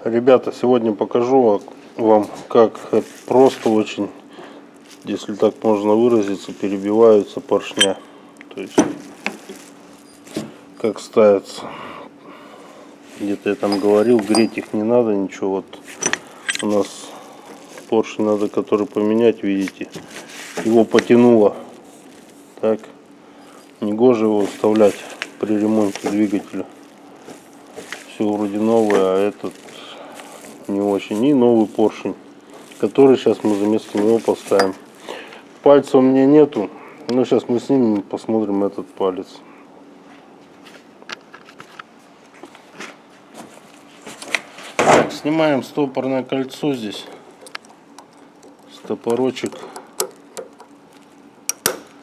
Ребята, сегодня покажу вам, как просто очень, если так можно выразиться, перебиваются поршня. То есть, как ставится. Где-то я там говорил, греть их не надо, ничего. Вот у нас поршень надо, который поменять, видите, его потянуло. Так, негоже его вставлять при ремонте двигателя. Все вроде новое, а этот не очень. И новый поршень, который сейчас мы вместо него поставим. Пальца у меня нету, но сейчас мы снимем и посмотрим этот палец. Так, снимаем стопорное кольцо здесь, стопорочек.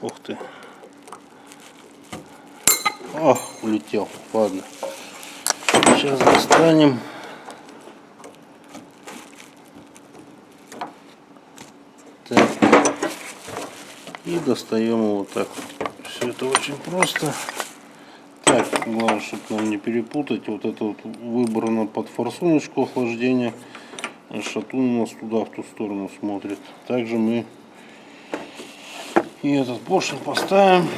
Ух ты. О, улетел. Ладно. Сейчас достанем. Так. И достаем его так. Все это очень просто. Так, главное, чтобы нам не перепутать. Вот это вот выбрано под форсуночку охлаждения. Шатун у нас туда, в ту сторону смотрит. Также мы и этот поршень поставим.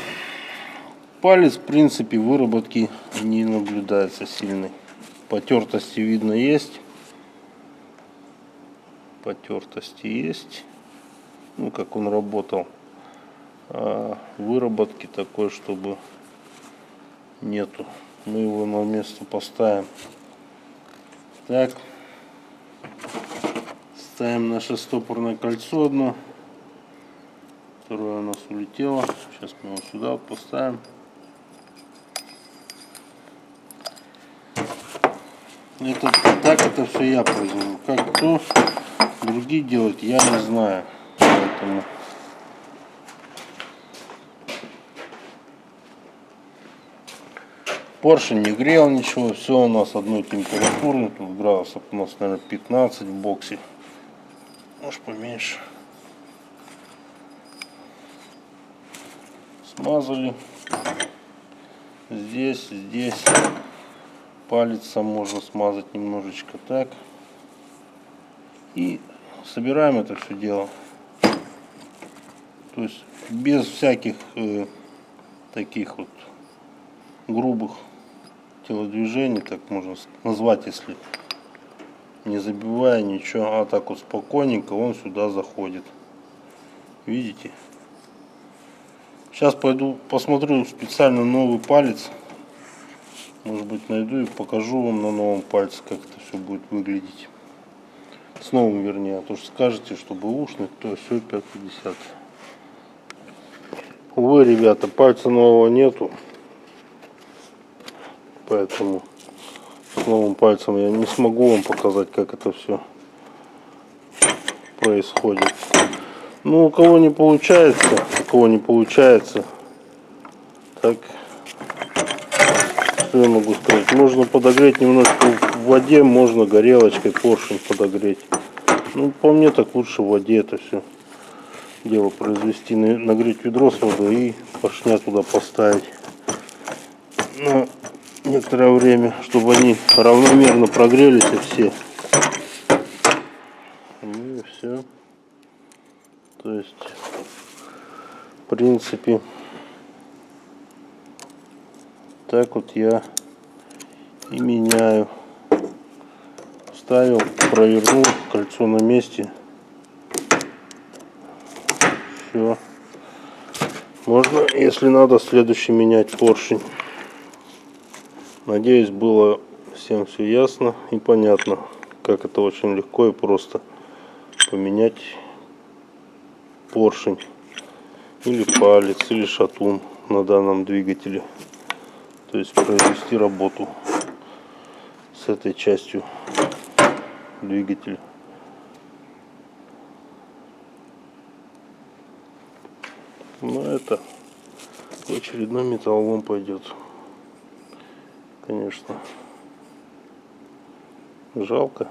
Палец, в принципе, выработки не наблюдается сильной. Потертости видно есть. Потертости есть. Ну, как он работал. А выработки такой, чтобы нету. Мы его на место поставим. Так. Ставим наше стопорное кольцо одно, которое у нас улетело. Сейчас мы его сюда вот поставим. Так все я произвожу. Как кто другие делают, я не знаю. Поэтому поршень не грел ничего, все у нас одной температуры. Тут градусов у нас, наверное, 15 в боксе. Может поменьше. Смазали. Здесь. Палец можно смазать немножечко так. И собираем это все дело. То есть без всяких таких вот грубых телодвижений, так можно назвать, если не забивая ничего, а так вот спокойненько он сюда заходит. Видите? Сейчас пойду посмотрю специально новый палец. Может быть, найду и покажу вам на новом пальце, как это все будет выглядеть. С новым, вернее. А то что скажете, что бэушный, то все 550. Увы, ребята, пальца нового нету. Поэтому с новым пальцем я не смогу вам показать, как это все происходит. Ну, у кого не получается, так, что я могу сказать? Можно подогреть немножко в воде, можно горелочкой поршень подогреть. Ну, по мне так лучше в воде это все дело произвести. Нагреть ведро с водой и поршня туда поставить на некоторое время, чтобы они равномерно прогрелись и все. Ну и все. То есть, в принципе, так вот я и меняю. Вставил, провернул, кольцо на месте. Все. Можно, если надо, следующий менять поршень. Надеюсь, было всем все ясно и понятно, как это очень легко и просто поменять поршень или палец, или шатун на данном двигателе. То есть произвести работу с этой частью двигателя. Но это в очередной металлолом пойдет. Конечно, жалко.